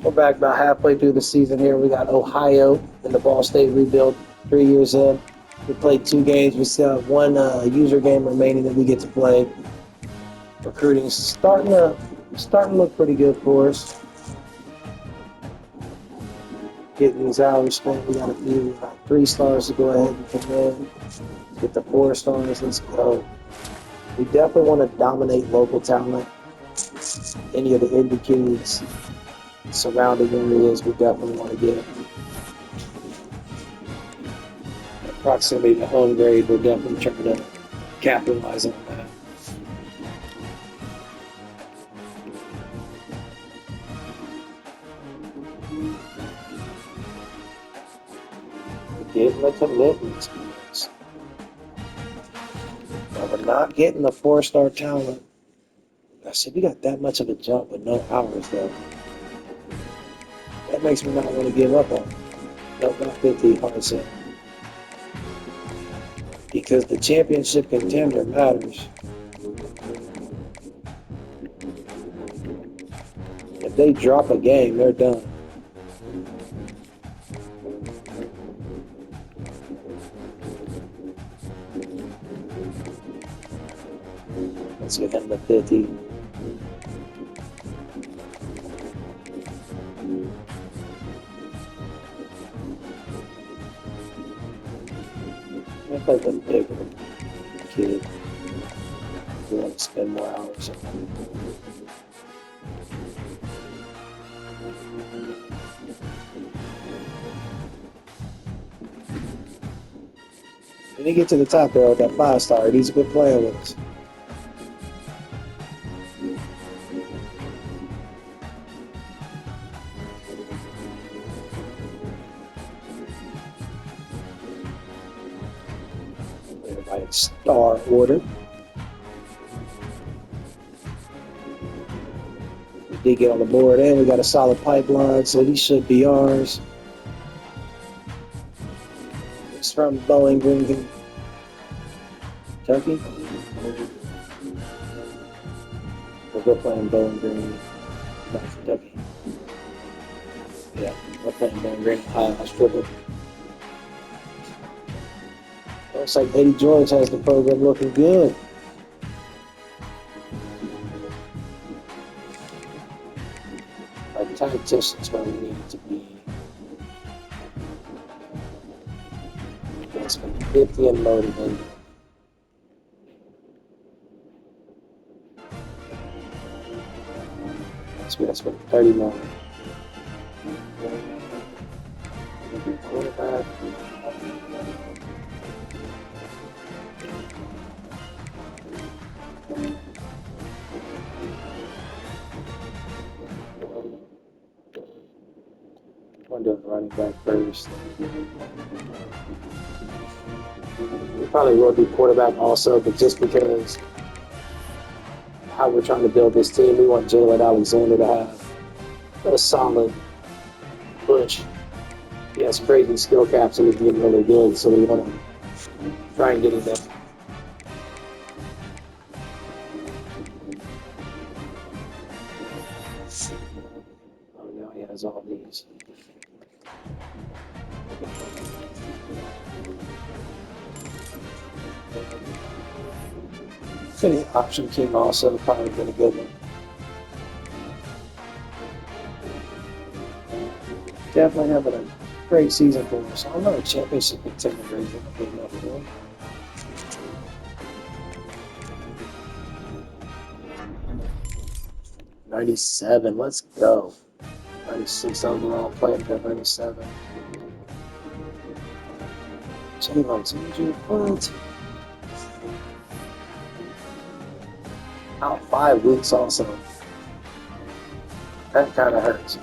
We're back about halfway through the season here. We got Ohio in the Ball State rebuild 3 years in. We played 2 games. We still have one user game remaining that we get to play. Recruiting's starting to look pretty good for us. Getting these hours spent. We got a few 3 stars to go ahead and come in. Get the 4 stars. Let's go. We definitely want to dominate local talent. Any of the indie kids, surrounding areas, we definitely want to get. Proximity to home grade, we're definitely trying to capitalize on that. We're getting the commitments, guys. But we're not getting the 4-star talent. I said we got that much of a jump with no hours though. That makes me not want to give up on it. Nope, not 50 hard set. Because the championship contender matters. If they drop a game, they're done. Let's get them to 50. I play the bigger kid. We want to spend more hours on it. When he get to the top there with that 5-star, he's a good player with us. Everybody star order. We did get on the board and we got a solid pipeline, so he should be ours. It's from Bowling Green, Kentucky. We're playing Bowling Green, not Kentucky. Yeah, we're playing Bowling Green, Ohio. I triple. Looks like Eddie George has the program looking good. Our tactician's where we need it to be. It's been 50 and motivated. So that's been 30 more. Quarterback. I'm doing running back first. We probably will do quarterback also, but just because how we're trying to build this team, we want Jalen Alexander to have a solid push. He has crazy skill caps and he's getting really good, so we want to try and get him there. Oh, now he has all these. Any option king also probably been a good one. Definitely having a great season for us. I don't know, a championship contender grade would be enough for him. $97, let's go. 96 overall, playing for 97. Jalen's injured, what? Out 5 weeks also. That kind of hurts.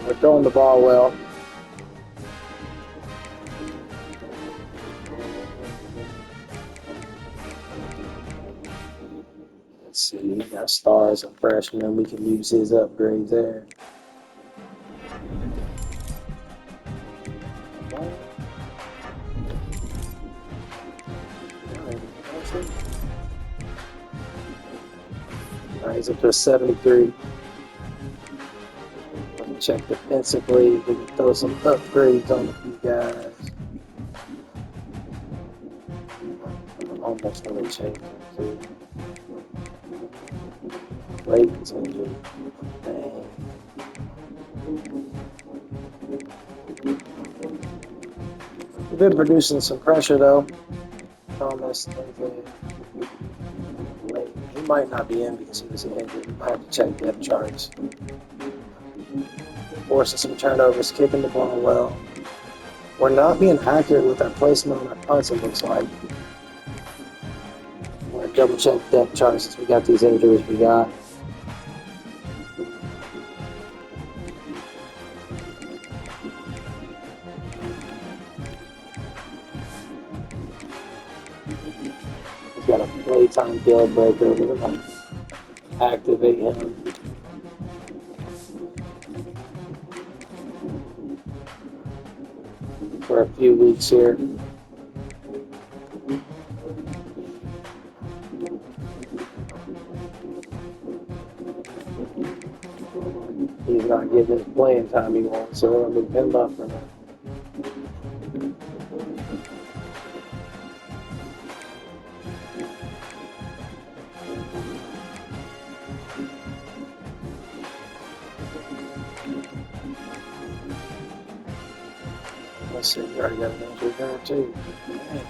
We're throwing the ball well. Let's see, we got stars and freshmen. We can use his upgrades there. He's up to a 73. Check defensively. We can throw some upgrades on a few guys. Almost gonna change it too. Layton's injured. Dang. We've been producing some pressure though. Thomas, he might not be in because he was injured. I have to check depth charts. Forcing some turnovers, kicking the ball well. We're not being accurate with our placement on our punts, it looks like. We're gonna double check depth charts since we got these injuries we got. He's got a playtime deal breaker. We're gonna activate him. For a few weeks here. He's not getting his playing time he wants, so we're gonna move him up for now. Let's see, you already got an injury there too. Man.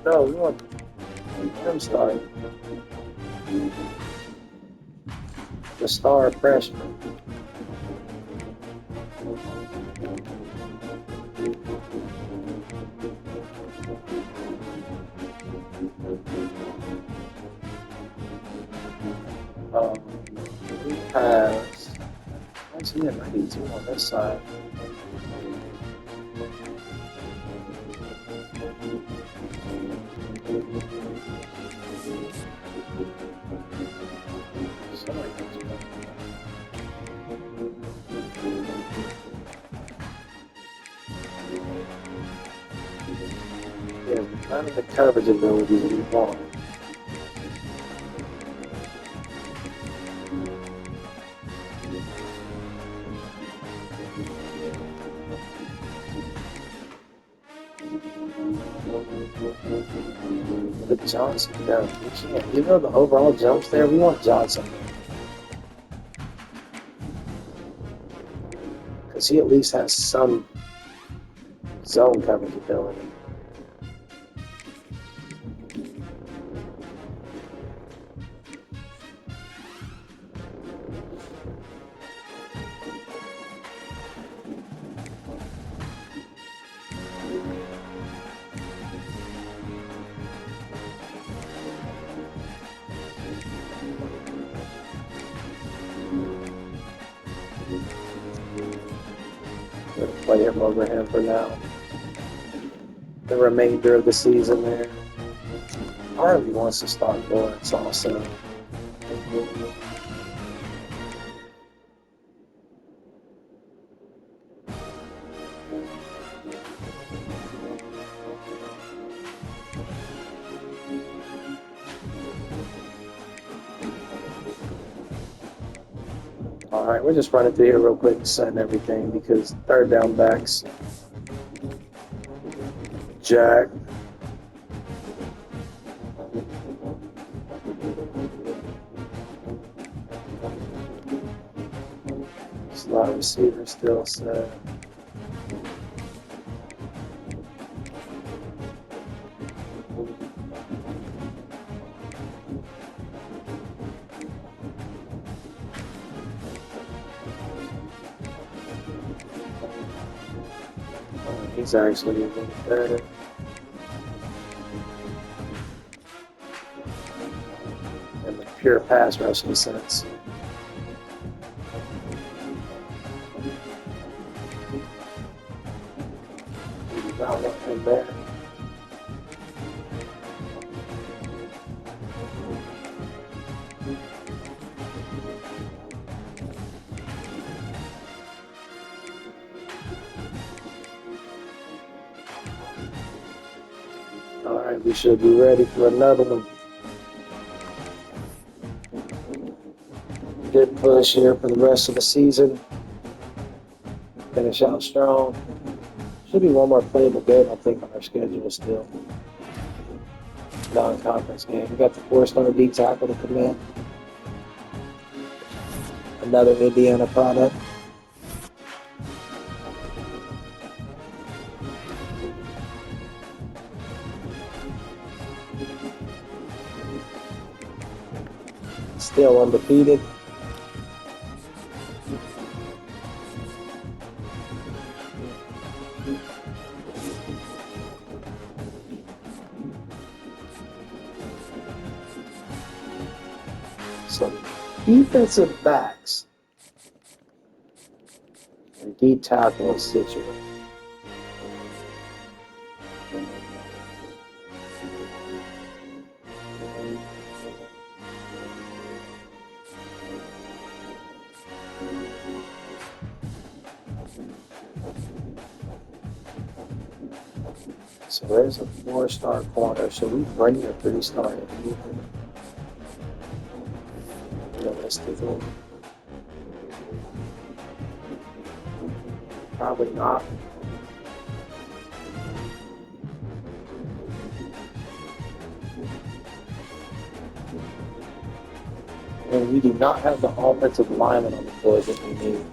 No, we want him starting. The star freshman. He has. What's he at 92 on this side? Yeah, none of the coverage abilities we want. The Johnson, no, we can't. You know the overall jumps there? We want Johnson. Because he at least has some zone coverage ability. Gonna play him over him for now. The remainder of the season there. Harvey wants to start Lawrence also. All right, we're just running through here real quick and setting everything because third down backs. Jack. Slot receiver still set. He's actually even better. In the pure pass rushing sense. Not one in there. All right, we should be ready for another one. Good push here for the rest of the season. Finish out strong. Should be one more playable game, I think, on our schedule still. Non-conference game. We got the 4-star D tackle to come in. Another Indiana product. Still undefeated. Some defensive backs and D tackle situation. So there's a 4-star corner. So we bring the 3-star in. Realistically, probably not. And we do not have the offensive lineman on the board that we need.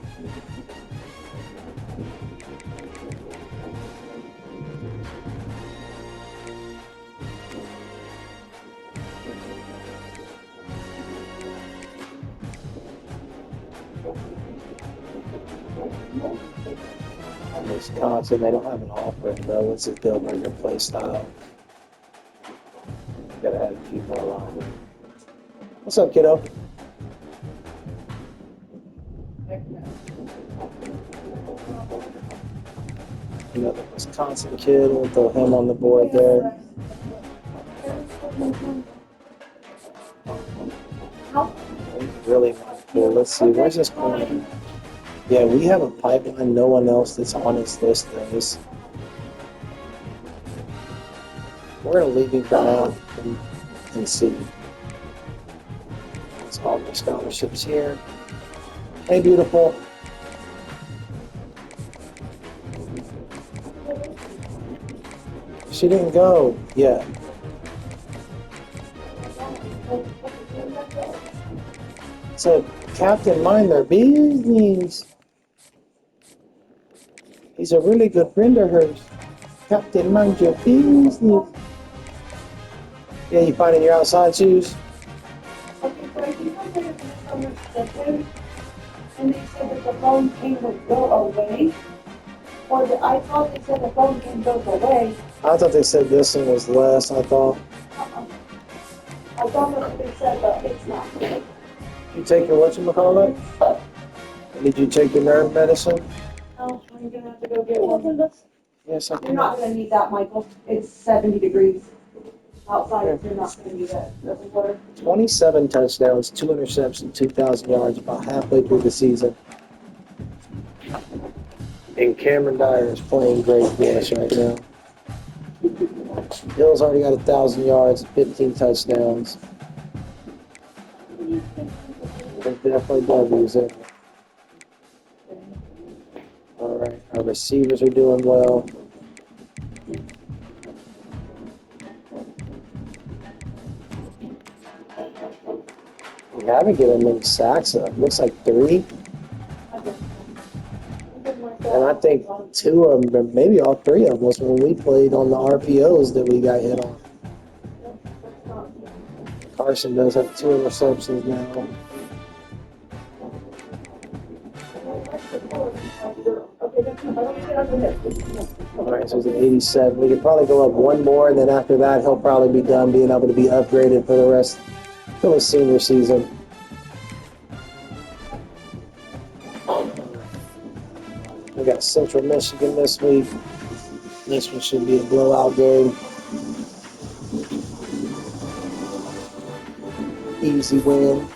Wisconsin, they don't have an offer though. It's a deal breaker play style. Gotta add a few more lines. What's up, kiddo? Another Wisconsin kid. We'll throw him on the board there. Really cool. Let's see. Where's this corner? Yeah, we have a pipeline. No one else that's on this list does. We're going to leave him for now and see. It's all the scholarships here. Hey, beautiful. She didn't go yet. So, Captain, mind their business. He's a really good friend of hers. Captain, mind your business. Yeah, you finding your outside shoes? Okay, so I think I'm going to do some reception, and they said that the phone can go away. I thought they said the phone can go away. I thought they said this one was less, I thought. I thought that's what they said, but it's not. You take your whatchamacallit? Did you take your nerve medicine? No, I'm going to have to go get one. Yes, I You're not going to need that, Michael. It's 70 degrees outside. You're not going to need that. 27 touchdowns, 2 interceptions, 2,000 yards, about halfway through the season. And Cameron Dyer is playing great for us right now. Hill's already got 1,000 yards, 15 touchdowns. There's definitely W's in. All right, our receivers are doing well. We haven't given many sacks up. Looks like 3. And I think 2 of them, maybe all 3 of them, was when we played on the RPOs that we got hit on. Carson does have 2 interceptions now. All right, so it's an 87. We could probably go up 1 more, and then after that, he'll probably be done being able to be upgraded for the rest of his senior season. We got Central Michigan this week. This one should be a blowout game. Easy win.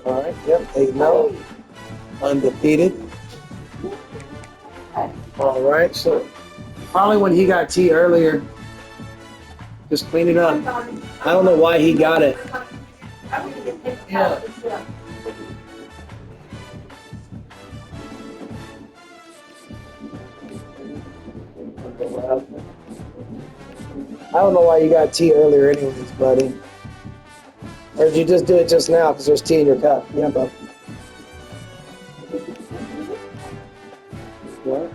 All right, yep, 8-0. Undefeated. All right, so probably when he got tea earlier, just clean it up. I don't know why he got it. Yeah. I don't know why you got tea earlier anyways, buddy. Or did you just do it just now because there's tea in your cup? Yeah, bub. What?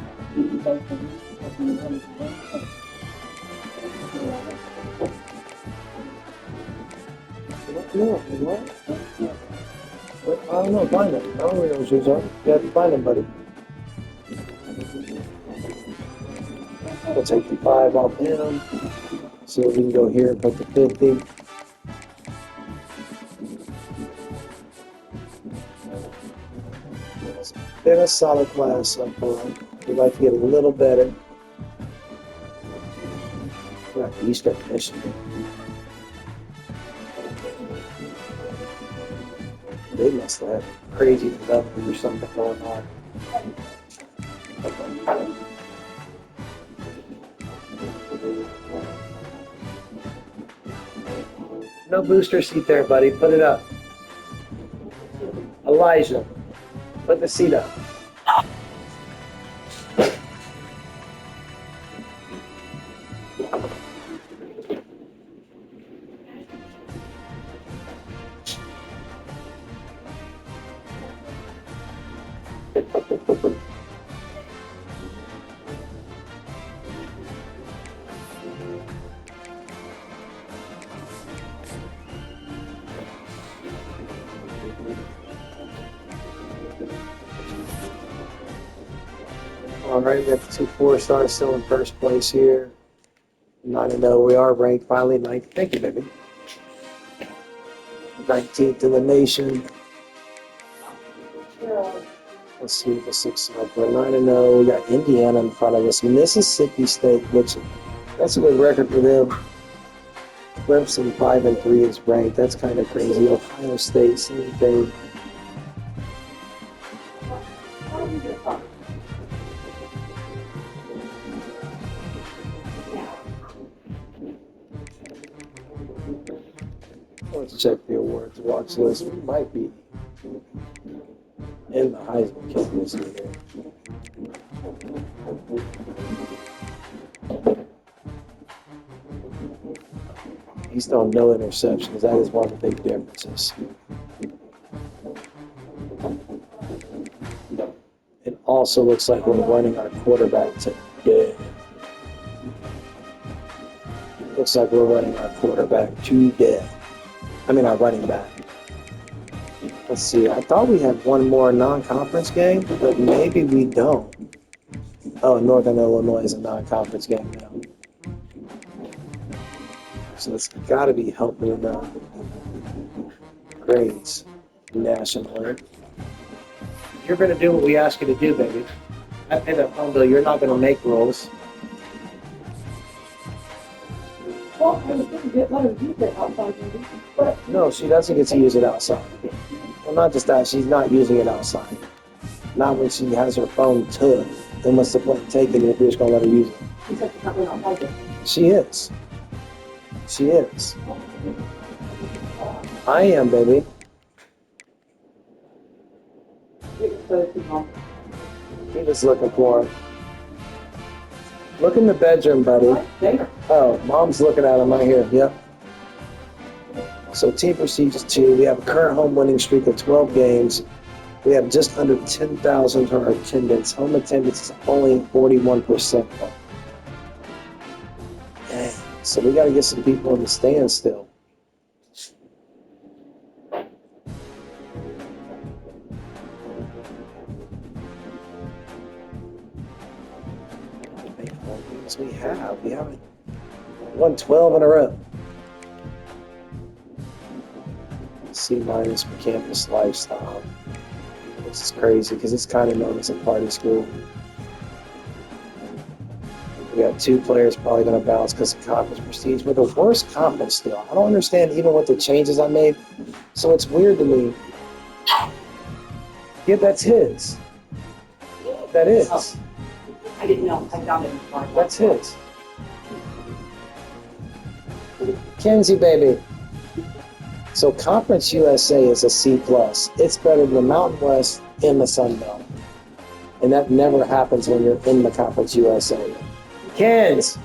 No, what? What? I don't know, find them. I don't know where those shoes are. You have to find them, buddy. We'll take the 5 off him. See if we can go here and put the 50. It's been a solid class so far. We'd like to get a little better. We're at Eastern Michigan. They must have crazy development or something going on. No booster seat there, buddy. Put it up. Elijah, put the seat up. All right, we have 2 4-stars still in first place here. 9-0. We are ranked finally 9th. Thank you, baby. 19th in the nation. Let's see what this looks like. We're 9-0. We got Indiana in front of us. Mississippi State, which that's a good record for them. Clemson 5-3 is ranked. That's kind of crazy. Ohio State, same thing. Let's check the awards watch list. We might be in the Heisman King this year. He's thrown no interceptions. That is one of the big differences. It also looks like we're running our quarterback today. Looks like we're running our quarterback today. I mean, our running back. Let's see. I thought we had one more non-conference game, but maybe we don't. Oh, Northern Illinois is a non-conference game now. So it's got to be helping grades nationally. You're going to do what we ask you to do, baby. I pay that phone bill. You're not going to make rules. Well, I was going to let her use it outside, maybe. But No, she doesn't get to use it outside. Well, not just that. She's not using it outside. Not when she has her phone took. Then what's the point of taking it if you're just going to let her use it? she said she's not going outside. She is. She is. I am, baby. He was looking for him. Look in the bedroom, buddy. Oh, mom's looking at him right here. Yep. So team procedures 2. We have a current home winning streak of 12 games. We have just under 10,000 for our attendance. Home attendance is only 41%. Dang. So we got to get some people in the stands still. We haven't won 12 in a row. C- for campus lifestyle. Which is crazy because it's kind of known as a party school. We got 2 players probably going to bounce because of conference prestige. We're the worst conference still. I don't understand even what the changes I made. So it's weird to me. Yeah, that's his. That is. Oh, I didn't know. I found it. That's his. Kenzie, baby. So Conference USA is a C+. It's better than the Mountain West in the Sun Belt. And that never happens when you're in the Conference USA. Kens!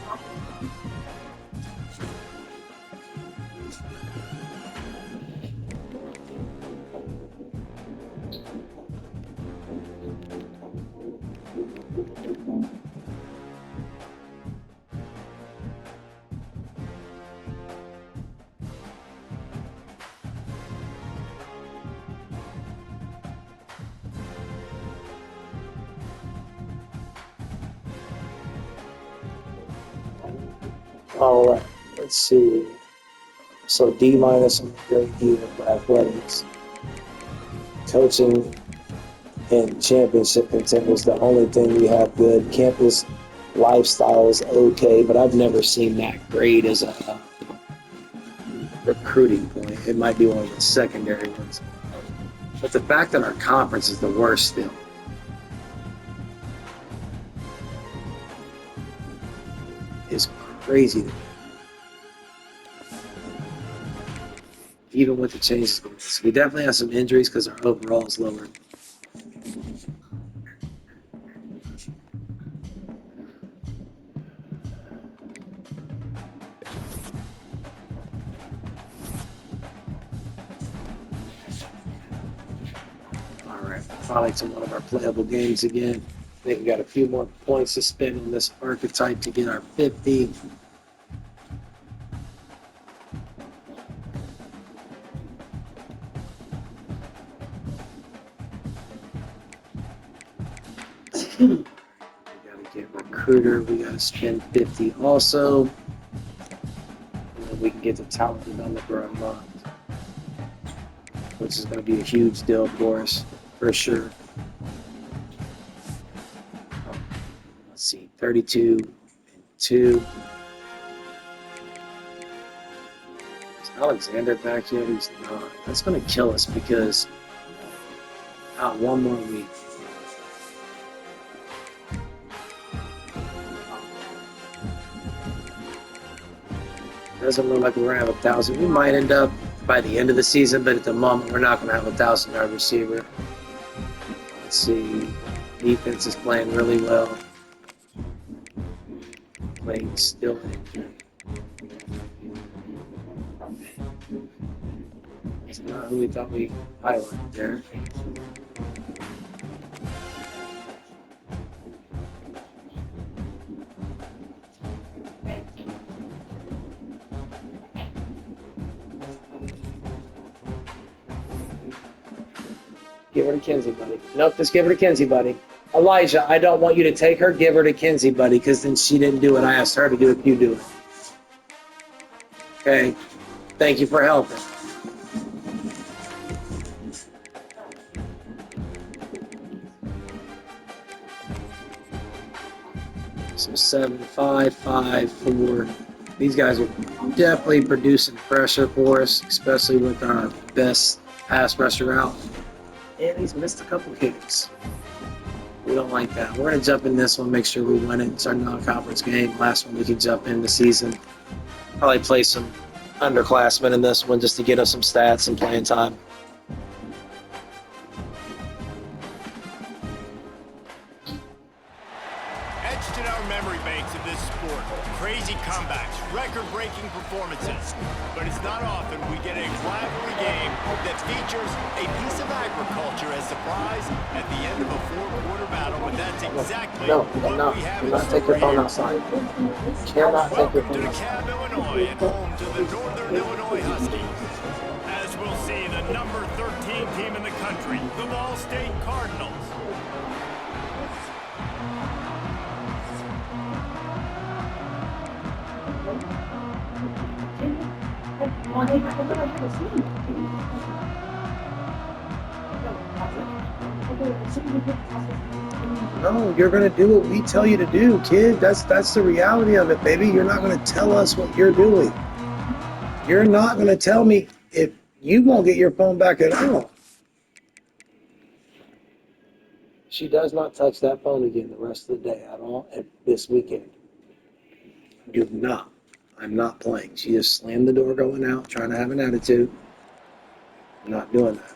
All right, let's see. So D- on the grade E for athletics. Coaching and championship contenders, the only thing we have good. Campus lifestyle is okay, but I've never seen that grade as a recruiting point. It might be one of the secondary ones. But the fact that our conference is the worst still. Is crazy to me. Even with the changes. So we definitely have some injuries because our overall is lower. All right, finally to one of our playable games again. I think we got a few more points to spend on this archetype to get our 50. We gotta get recruiter. We gotta spend 50 also. And then we can get the talent developer unlocked, which is going to be a huge deal for us, for sure. Let's see, 32 and 2. Is Alexander back yet? He's not. That's going to kill us because one more week. Doesn't look like we're going to have 1,000. We might end up by the end of the season, but at the moment, we're not going to have a 1,000-yard receiver. Let's see. Defense is playing really well. Playing still injured. It's not who we thought we highlighted there. Give her to Kenzie, buddy. Nope, just give her to Kenzie, buddy. Elijah, I don't want you to take her. Give her to Kenzie, buddy, because then she didn't do what I asked her to do if you do it. Okay? Thank you for helping. So 7, 5, 5, 4. These guys are definitely producing pressure for us, especially with our best pass rusher out. And he's missed a couple kicks. We don't like that. We're going to jump in this one, make sure we win it. It's our non-conference game. Last one we can jump in the season. Probably play some underclassmen in this one just to get us some stats and playing time. Etched in our memory banks of this sport, crazy comebacks, record-breaking performances. But it's not often we get a rivalry game that features a piece of agriculture as surprise at the end of a four-quarter battle, but that's exactly what we have in store take your phone here. outside. Cannot take your Welcome to phone DeKalb, outside. Illinois, and home to the Northern Illinois Huskies. As we'll see, the number 13 team in the country, the Ball State Cardinals. No, you're gonna do what we tell you to do, kid. That's the reality of it, baby. You're not gonna tell us what you're doing. You're not gonna tell me if you won't get your phone back at all. She does not touch that phone again the rest of the day at all this weekend. Do not. I'm not playing. She just slammed the door going out, trying to have an attitude. I'm not doing that.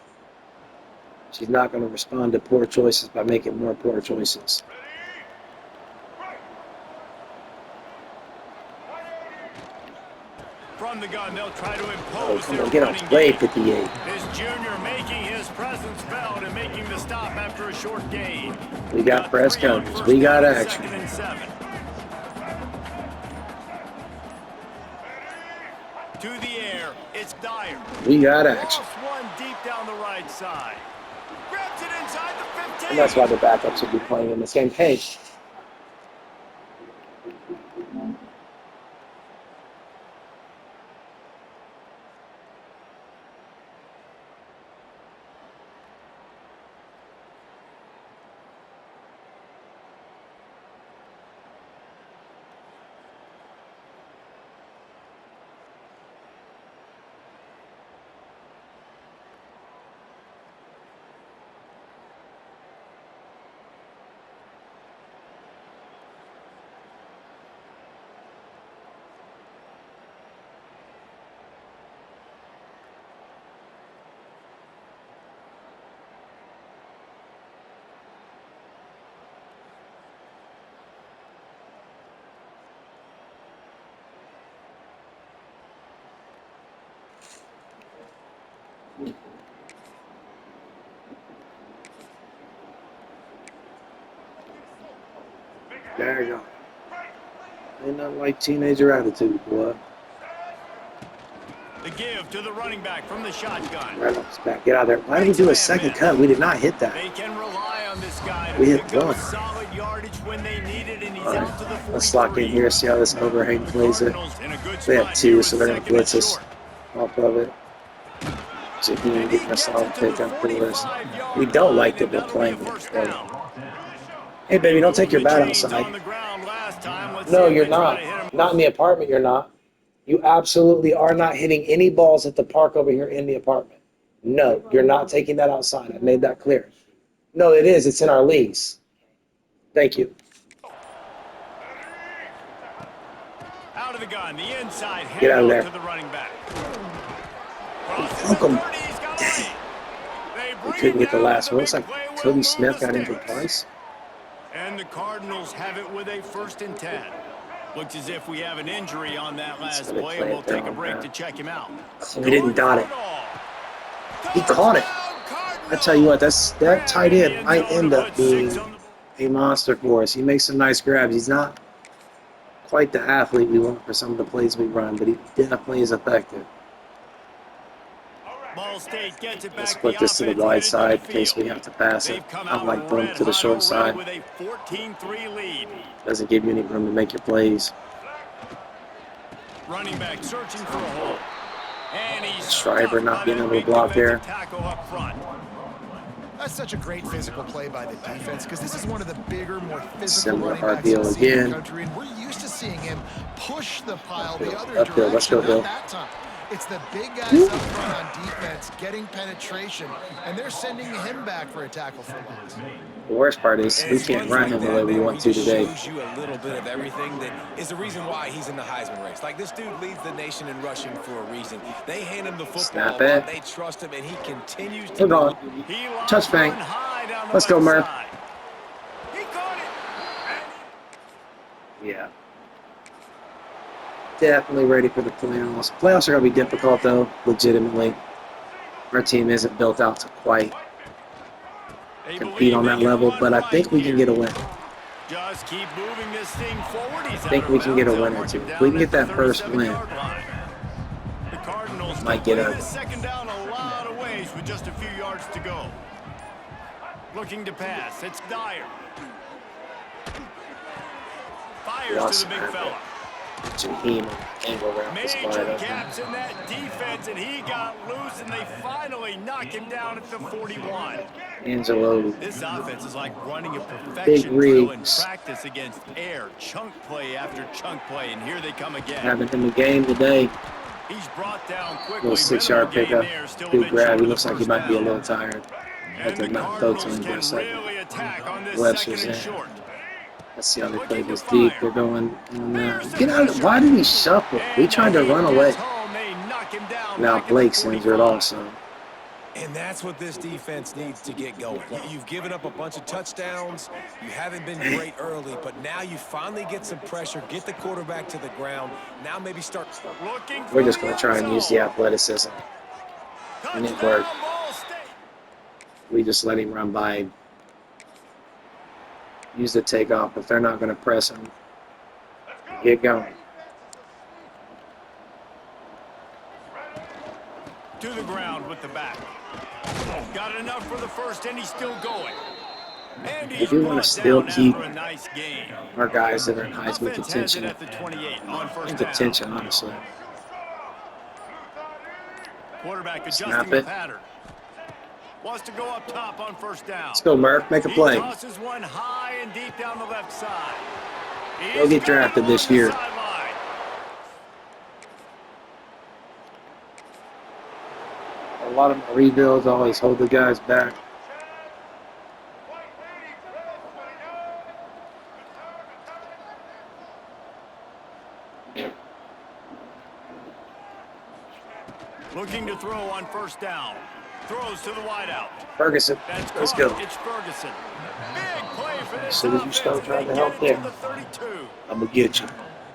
She's not going to respond to poor choices by making more poor choices. From the gun, they'll try to impose Come their on, get running away, game. 58. This junior making his presence felt and making the stop after a short gain. We got press coverage. We got action. 2nd and 7. To the air, it's Dyer. We got action. Lost one deep down the right side. Grabs it inside the 15. And that's why the backup should be playing in the same pace. There you go. Ain't nothing like teenager attitude, boy. The give to the running back from the shotgun. Right off his back. Get out of there. Why did we do a second cut? We did not hit that. They can rely on this guy to We hit pick up one. solid yardage when they need it, and he's All right. out to the 43. Let's lock in here, see how this overhang plays it. We have two, so they're going to blitz us off of it. So he can get a solid pickup for us. We don't like that we're playing it. Hey, baby, don't take your bat outside. No, you're not. Not in the apartment, you're not. You absolutely are not hitting any balls at the park over here in the apartment. No, you're not taking that outside. I made that clear. No, it is. It's in our lease. Thank you. Out of the gun, the inside Get out of there. to the running back. Fuck him. Dang. We couldn't get the last one. Looks like Cody Smith got injured twice. And the Cardinals have it with a 1st and 10. Looks as if we have an injury on that last play, and we'll take a break to check him out. We didn't dot it. He caught it. I tell you what, that tight end might end up being a monster for us. He makes some nice grabs. He's not quite the athlete we want for some of the plays we run, but he definitely is effective. Ball State gets it back. Let's put this to the wide side in case we have to pass it. I like boom to the short side. With a 14-3 lead. Doesn't give you any room to make your plays. Running back searching for a hole. And he's Schreiber not being able to block there. Tackle up front. That's such a great physical play by the defense because this is one of the bigger, more physical Similar running backs deal in the again. country, and we're used to seeing him push the pile the other Uphill. Let's go, direction. Bill. Not that time. It's the big guys up front on defense getting penetration, and they're sending him back for a tackle for loss. The worst part is we can't run him the way we want to today. Shows you a little bit of everything that is the reason why he's in the Heisman race. Like, this dude leads the nation in rushing for a reason. They hand him the football, Snap it. they trust him, and he continues to. Hold on. Touch bang. Let's go, Murph. He caught it. Yeah. Definitely ready for the playoffs. Playoffs are going to be difficult, though, legitimately. Our team isn't built out to quite compete on that level, but I think we can get a win. Just keep moving this thing forward. I think we can get a win or two. If we can get that first win, the Cardinals might get a second down a lot of ways with just a few yards to go. Looking to pass. It's Dyer. Fires to the big fella. Jaheim angle wrap this Major wide open. gaps in that defense, and he got loose, and they finally knock him down at the 41. Angelo, This offense is like running a Big perfection drill in Rigs, practice against air, chunk play after chunk play, and here they come again. having him a game today. He's brought down quickly. Little 6-yard pickup. Good grab. He looks like he might be a little tired. Had And to the not throw to Cardinals him for a can second. really attack on this Webster's second and in. short. Let's see how they play Looking to this deep. fire. They're going. There's the Get out! pressure. Why did he shuffle? We And tried to he run gets away. home. They knock him down Now back at the Blake's injured 45. also. And that's what this defense needs to get going. You've given up a bunch of touchdowns. You haven't been great early, but now you finally get some pressure, get the quarterback to the ground. Now maybe start Looking We're for just the going to try and end use the zone. athleticism. And it Touchdown, worked. Ball State. We just let him run by. Use the takeoff. If they're not going to press him, get going. To the ground with the back. Got enough for the first, and he's still going. And he's do wanna brought still down keep after a nice game. Our guys that are in Heisman Offense has it contention. at the 28 on first In down. contention, honestly. Quarterback Snap adjusting the it. pattern. Wants to go up top on first down. Let's go, Murph. Make a He play. tosses one high and deep down the left side. Go get drafted this year. A lot of my rebuilds always hold the guys back. Looking to throw on first down. Throws to the wideout. Ferguson, That's let's caught. go. It's Ferguson. Big play for this As soon as you offense. start trying They to help get it there, to the 32. I'm going to get you.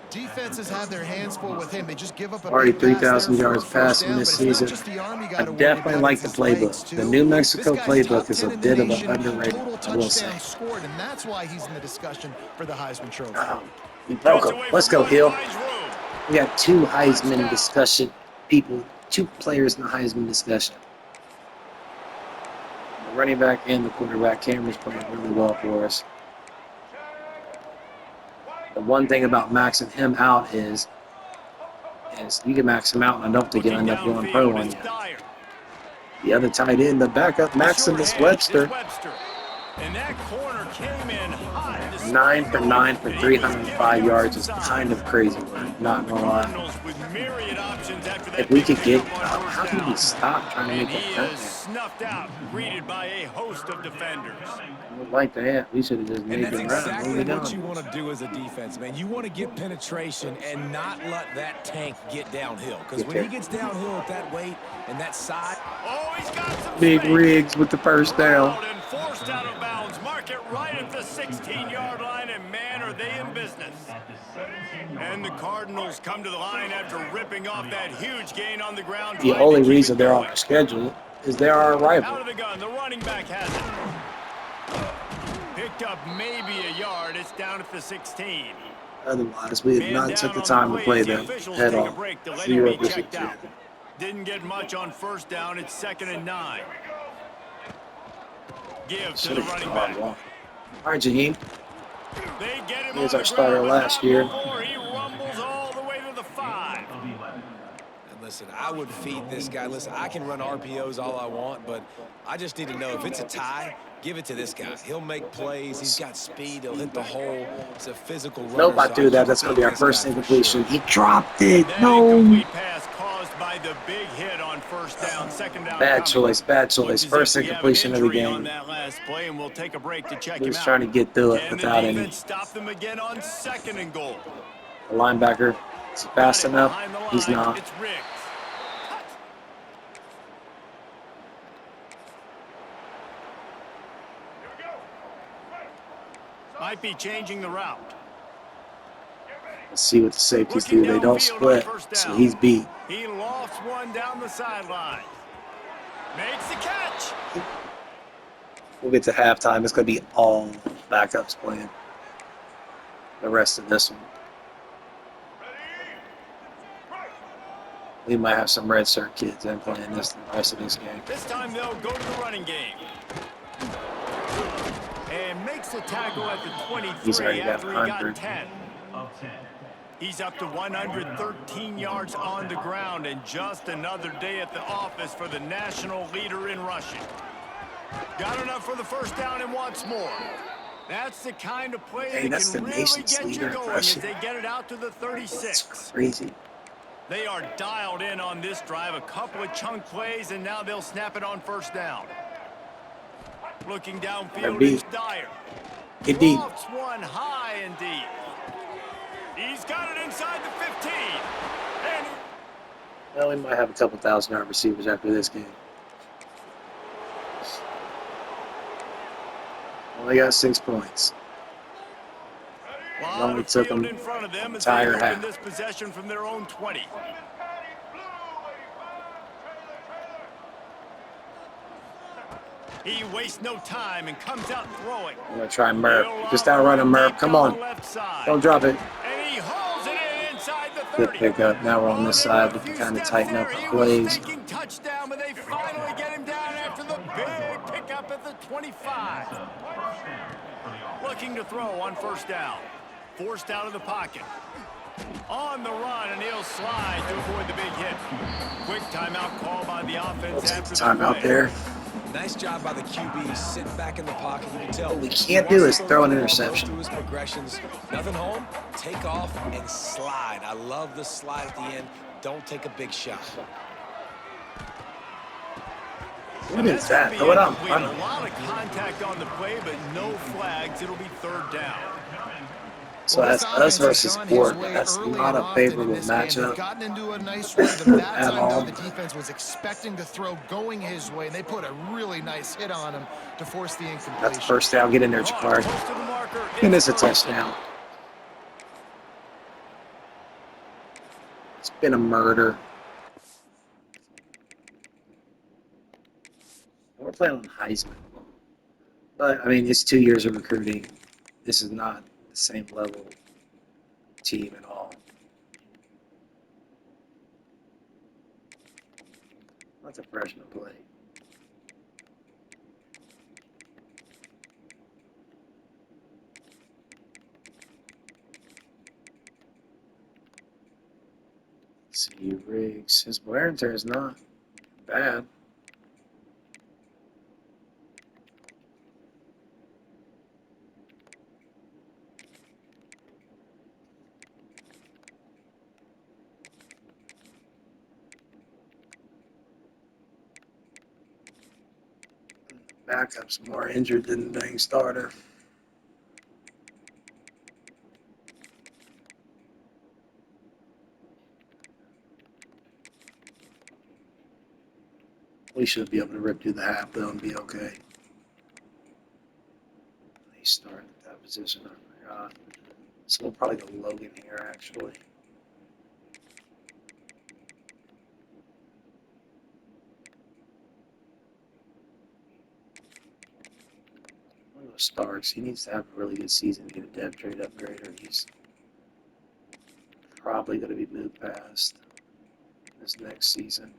Defenses have their hands full with him. They just give up a Already big pass 3,000 there for yards a first passing down, this but it's not season. just the arm you I gotta worry definitely about, like it's the his legs, playbook. too. The New Mexico This guy's playbook top is a 10 in the bit of nation an in underrated, total I will say. touchdowns scored, and that's why he's in the discussion for the Heisman Trophy. We broke Gets him. away Let's from go, one, Hill. finds room. We got two Heisman discussion people, two players in the Heisman discussion. The running back and the quarterback. Cameron's playing really well for us. The one thing about maxing him out is you can max him out, and I don't think he'll end up going pro on you. The other tight end, the backup, Maximus Webster. And that corner came in hot. 9 for 9 for 305 yards is kind of crazy work, not gonna lie. If we could get, how can we stop trying to And make he that is happen? snuffed out, greeted by a host of defenders. I would like that. We should have just And made that's them run. exactly Moving what on. you want to do as a defense, man. You want to get penetration and not let that tank get downhill. Because when he gets downhill at that weight and that side. Oh, he's got some Big space. Rigs with the first down. Out and forced out of bounds. Mark it right at the 16-yard line, and man, are they in business. And the Cardinals come to the line after ripping off that huge gain on the ground. The only reason they're on our schedule is they're our rival. Out of the gun, the running back has it. Picked up maybe a yard. It's down at the 16. Otherwise, we had not took the time to play them head on. 0%. Didn't get much on first down. It's 2nd and 9. Give to the running back. All right, Jaheim. They get him Here's on our the starter ground, but last not year. before he rumbles all the way to the 5. And listen, I would feed this guy. Listen, I can run RPOs all I want, but I just need to know if it's a tie, give it to this guy. He'll make plays. He's got speed. He'll hit the hole. He's a physical runner. Nope, I so do that. just That's going to be our feed first this guy for incompletion. sure. He dropped it. That No. incomplete pass caused by the big hit on first down, 2nd down. Bad coming. choice. Bad choice. Looks as First if we have an incompletion of the injury on game. that last play, and we'll take a break to check He him was out. trying to get through it Can without the any. defense stop them again on 2nd and goal? The linebacker. Is he fast Got it enough? behind the He's line. not. It's Riggs. Cut. Might be changing the route. Let's see what the safeties Looking do. They don't downfield on split, first so down. he's beat. He lofts one down the sideline. Makes the catch. We'll get to halftime. It's going to be all backups playing the rest of this one. We might have some red shirt kids in playing this the rest of this game. This time they'll go to the running game. And makes the tackle at the 23 He's already got after he got 100. 10. He's up to 113 yards on the ground, and just another day at the office for the national leader in rushing. Got enough for the first down and wants more. That's the kind of play Hey, that that's can the really nation's get you leader in going as rushing. they get it out to the 36. That's crazy. They are dialed in on this drive. A couple of chunk plays, and now they'll snap it on first down. Looking downfield, it's Dyer. Get deep. Lofts one high and deep. He's got it inside the 15. And Well, we might have a couple thousand-yard receivers after this game. Only got 6 points. lot Only of took field them in front of them as entire they open half. this possession from their own 20. He wastes no time and comes out throwing. I'm going to try Murph. Just outrun him, Murph. Come on. Don't drop it. And he hauls it in inside the 30. Good pickup. Now we're on this side. We can kind of tighten up the plays. Touchdown, but they finally get him down after the big pickup at the 25. Looking to throw on first down. Forced out of the pocket. On the run, and he'll slide to avoid the big hit. Quick timeout call by the offense after the Timeout play. there. Nice job by the QB. He's sitting back in the pocket. You can tell. What we can't do is throw an interception. Through his progressions. Nothing home. Take off and slide. I love the slide at the end. Don't take a big shot. What is that? Throw it on. A lot of contact on the play, but no flags. It'll be third down. So that's us versus Fort. That's not a favorable matchup Gotten into a nice rhythm. That at time, all. though, the defense was expecting to throw going his way, and they put a really nice hit on him to force the incompletion. That's first down. Get in there, Jacquard. Close to the marker. And it's a touchdown. It's been a murder. We're playing on Heisman. But, I mean, it's 2 years of recruiting. This is not the same level team at all. That's a freshman play. Let's see, Riggs. His wear and tear is not bad. Backup's more injured than the dang starter. We should be able to rip through the half though and be okay. He started at that position, I forgot. So we'll probably go Logan here actually. Starks. He needs to have a really good season to get a depth trade upgrade, or he's probably going to be moved past this next season.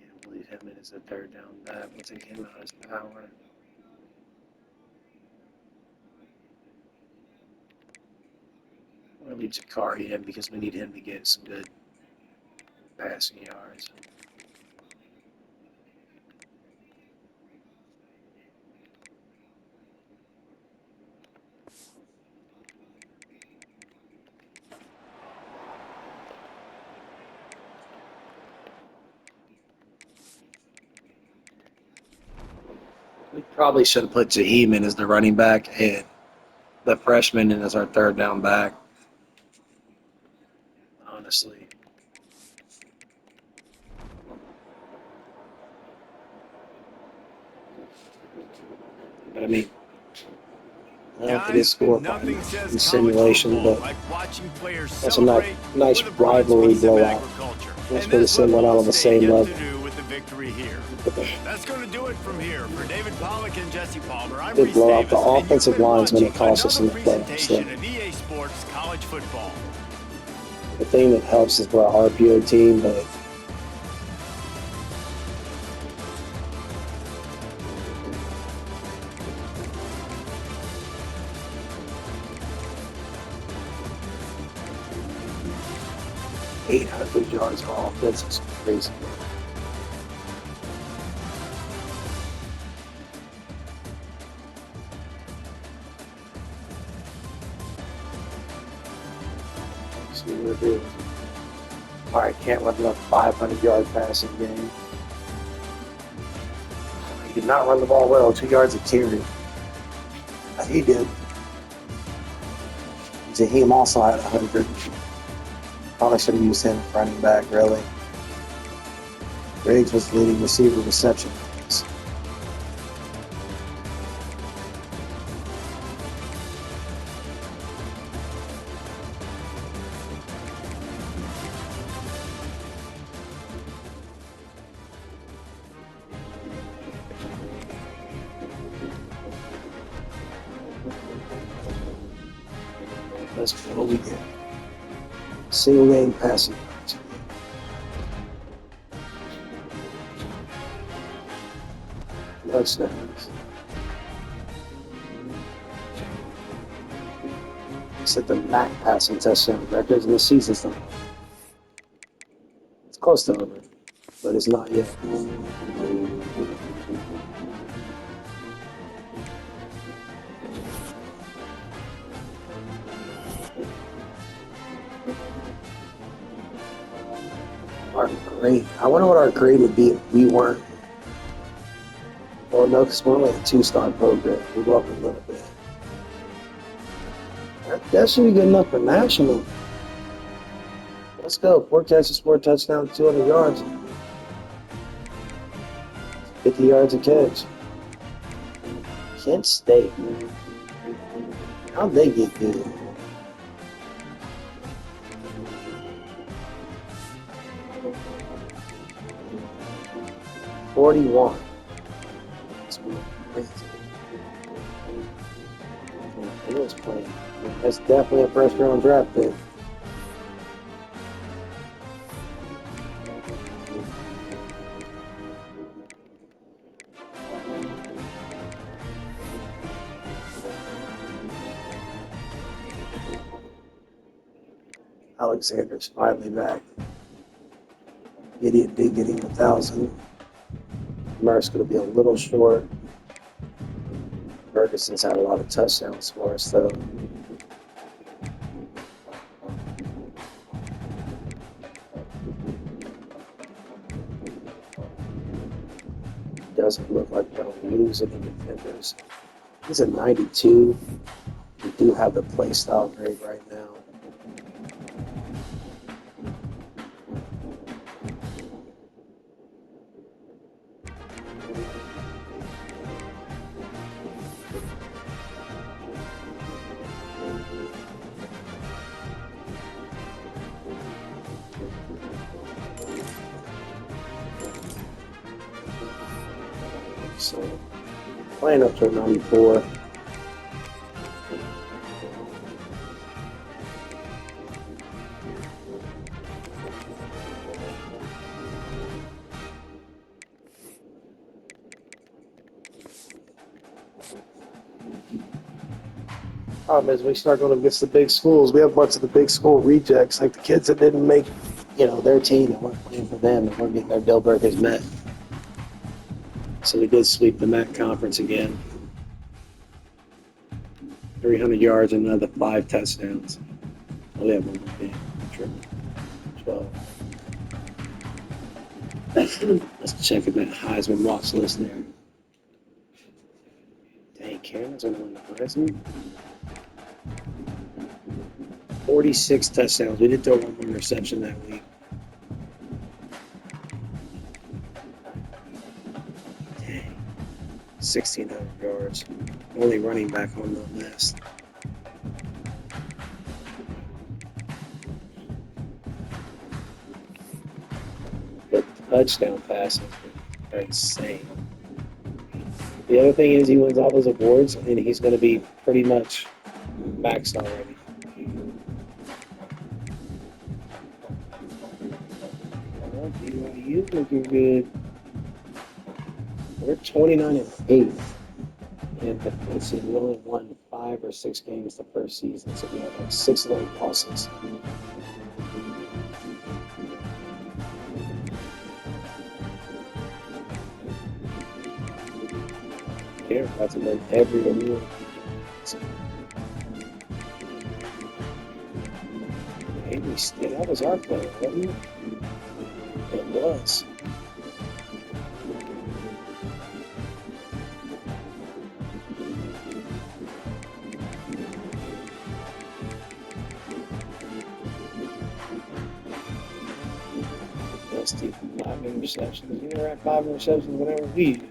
Yeah, we'll leave him in as a third down back. We'll take him out as power. We'll leave Jakari in because we need him to get some good passing yards. We probably should have put Jaheim in as the running back and the freshman in as our third down back. Honestly. But I mean, I don't think it's score in simulation, but that's a nice rivalry blowout. That's pretty similar on the same level. That's going to do it from here. For David Pollack and Jesse Palmer, I'm Good blowout. The offensive line's going to cost us in the playoffs. Of EA Sports College Football. The thing that helps is we're an RPO team, but $800 for offense is crazy. See what it is. All right, can't run enough 500-yard passing game. He did not run the ball well. 2 yards of carry. He did. Jaheim also had 100. Probably should have used him running back, really. Riggs was leading receiver reception. That's what we get. Single game passing yards. Touchdowns. Set the MAC passing touchdown records in the season. It's close to over, but it's not yet. Our grade. I wonder what our grade would be if we weren't. Well, no, because we're only a 2-star program. We go up a little bit. That should be good enough for national. Let's go. 4 catches, 4 touchdowns, 200 yards. 50 yards a catch. Kent State. How'd they get good? $41. He was playing. That's definitely a first round draft pick. Alexander's finally back. Idiot did get him 1,000. Murph's going to be a little short. Ferguson's had a lot of touchdowns for us, though. Doesn't look like they'll lose any defenders. He's a 92. We do have the play style grade right now. So, playing up to a 94. Problem is, we start going against the big schools. We have a bunch of the big school rejects, like the kids that didn't make, their team that weren't playing for them and weren't getting their Bill Burkers met. So we did sweep the MAC conference again. 300 yards and another 5 touchdowns. Oh, we have one more game. 12. Let's check that Heisman watch list there. Dang, Karen's going to win the Heisman. 46 touchdowns. We did throw one more interception that week. Dang. 1,600 yards. Only running back on the list. The touchdown passes are insane. The other thing is he wins all those awards and he's going to be pretty much maxed already. BYU looking good. We're 29-8. And let's see, we only won 5 or 6 games the first season, so we have like 6 late losses. Here, about to win every award. Maybe still, that was our player, wasn't it? It was. Dusty, 5 interceptions. You were at 5 interceptions whenever we used it.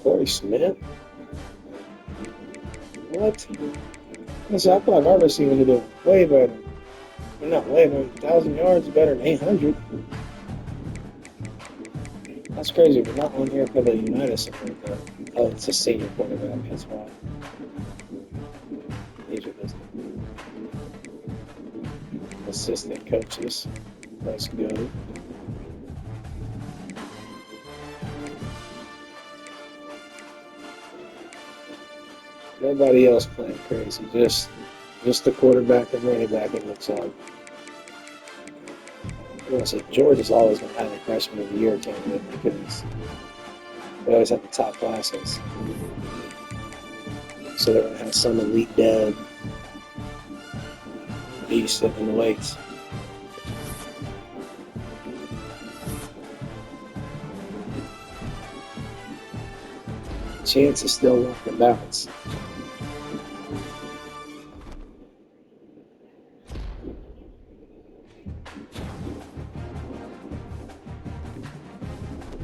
Corey Smith? What? Listen, I feel like our receivers are doing way better. Well, not way better. 1,000 yards better than 800. That's crazy. We're not on here for the United support, though. Oh, it's a senior quarterback. That's why. These are the assistant coaches. Let's go. Nobody else playing crazy. Just the quarterback and running back, it looks like. George is always going to have a freshman of the year candidate because they always have the top classes. So they're going to have some elite dad beast in the weights. Chance is still walking balance.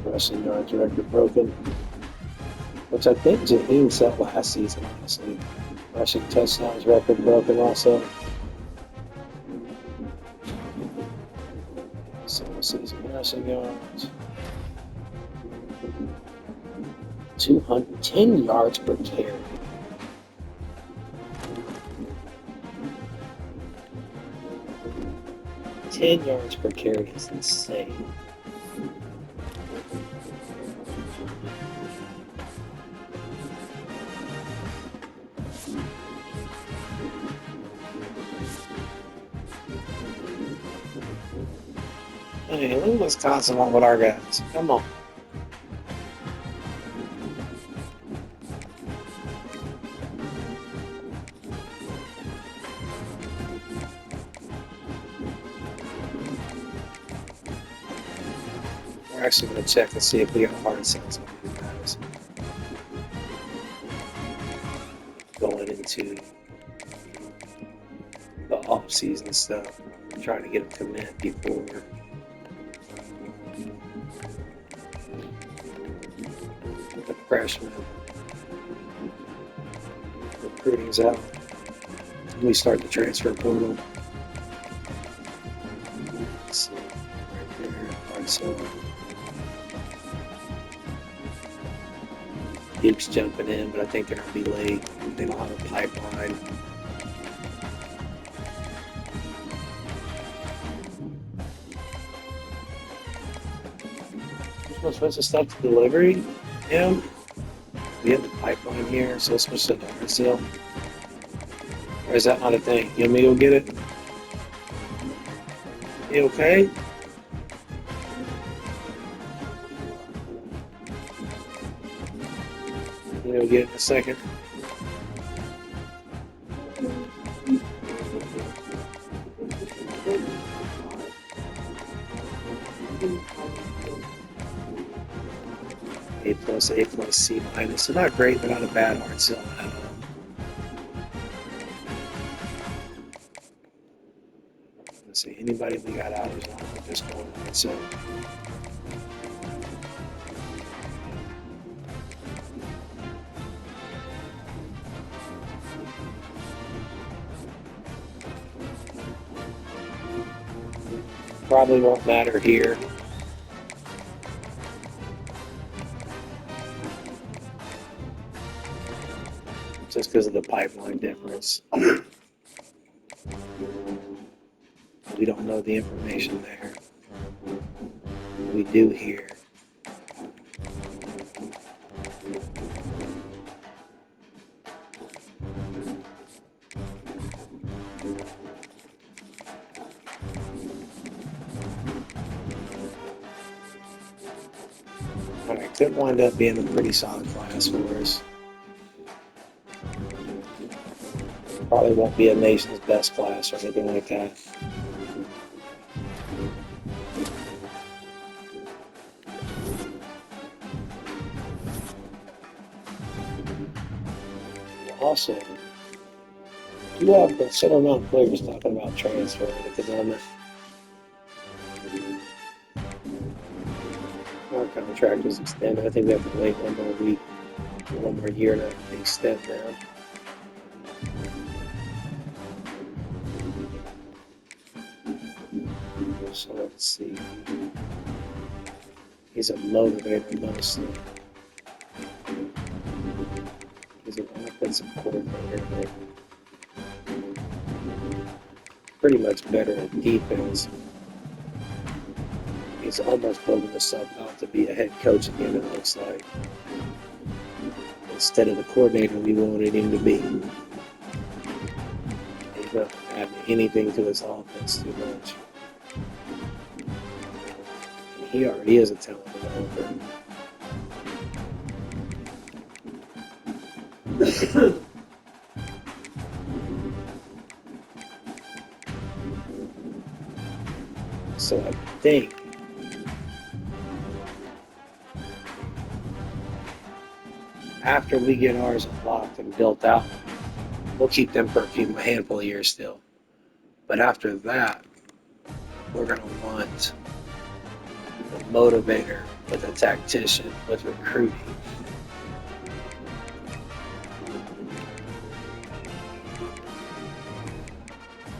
Rushing yards record broken, which I think Jaheim set last season, honestly. Rushing touchdowns record broken also. Single season rushing yards. 210 yards per carry. $10 yards per carry is insane. Hey, look at Wisconsin on with our guys. Come on. We're actually going to check and see if we got hard sales on these guys. Going into the off-season stuff. Trying to get them commit before the freshman recruiting's out. We start the transfer portal. Let's see, right there, Barcelona. Keeps jumping in, but I think they're going to be late. They don't have a pipeline. We're supposed to stop the delivery. Yeah. We have the pipeline here, so let's switch to the hard seal. Or is that not a thing? You want me to go get it? You okay? I'm gonna get it in a second. A+, A+, C-. So not great, but not a bad hard sell at all. Let's see, anybody we got hours on at this point. So Probably won't matter here. Just because of the pipeline difference. We don't know the information there. We do here. Alright, could wind up being a pretty solid class for us. Probably won't be a nation's best class or anything like that. Also, you have a certain amount of players talking about transferring at the moment. Our contract is extended. I think we have to wait one more week, one more year to extend now. So let's see. He's a motivator mostly. He's an offensive coordinator, but pretty much better at defense. He's almost building himself out to be a head coach again, it looks like. Instead of the coordinator we wanted him to be. He's not adding anything to his offense too much. He already is a talent developer. So I think after we get ours unlocked and built out, we'll keep them for a handful of years still. But after that, we're going to want a motivator with a tactician with recruiting.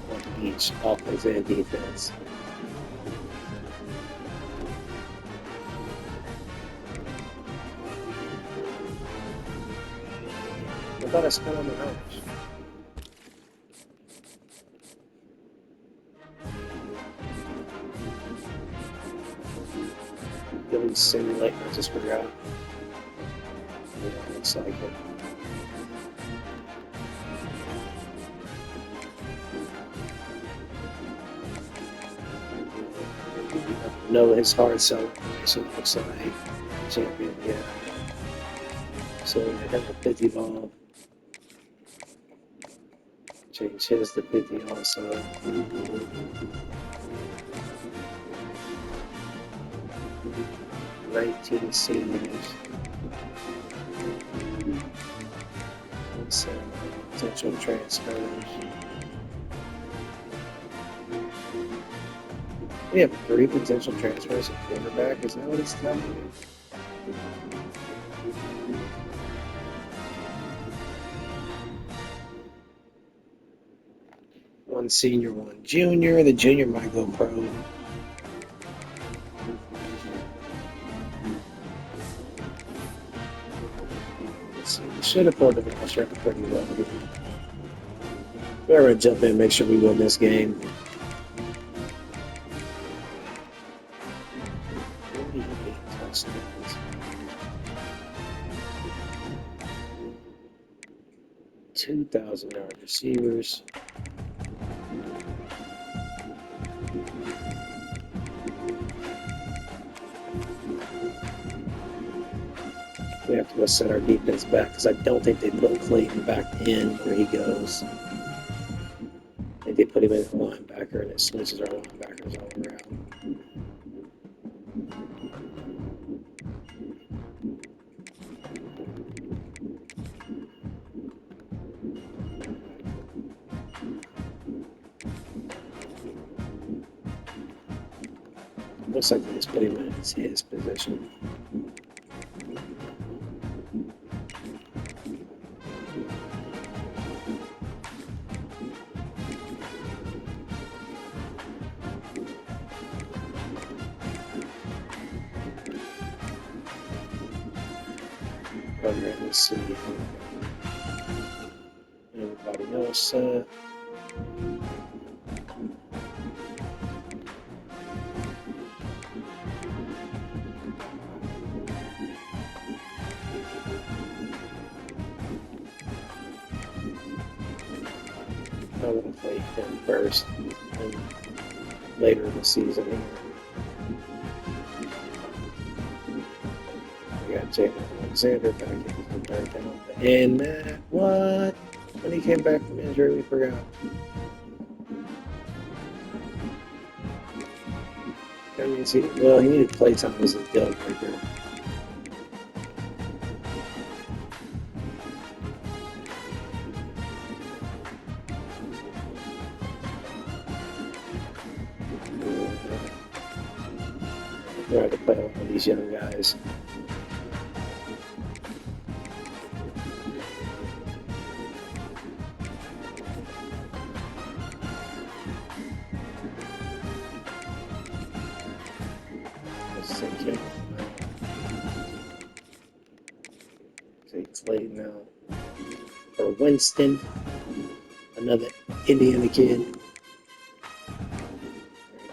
On each offense and defense. What about a spin on the nose? Did we simulate? I just forgot. Yeah, looks like it. No, his hard sell. So it looks like champion, yeah. So we have a 50 ball. Change his to 50 also. 19 seniors. So potential transfers. We have 3 potential transfers at quarterback. Is that what it's telling me? One senior, one junior. The junior might go pro. Let's see. We should have pulled the roster up pretty well. We're going to jump in and make sure we win this game. 48 touchdowns. 2,000-yard receivers. We have to go set our defense back because I don't think they put Clayton back in where he goes. I think they put him in at linebacker and it switches our linebackers all around. Looks like they just put him in his position. Okay, let's see. Everybody else. I want to play him first, and later in the season. We got Jalen Alexander back in the third down. And Matt, what? When he came back from injury, we forgot. That means he needed play time as a deal breaker. We had to play all of these young guys. Let's take him. Take Clayton now. For Winston, another Indiana kid.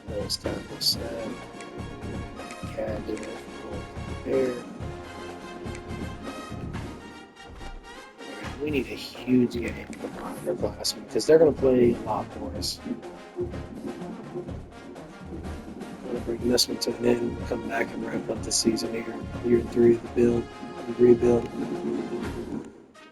Those tackles snap. Catch it. There. We need a huge game from underclassmen because they're going to play a lot for us. I'm going to bring this one to an end. We'll come back and wrap up the season here. Year 3 of the rebuild.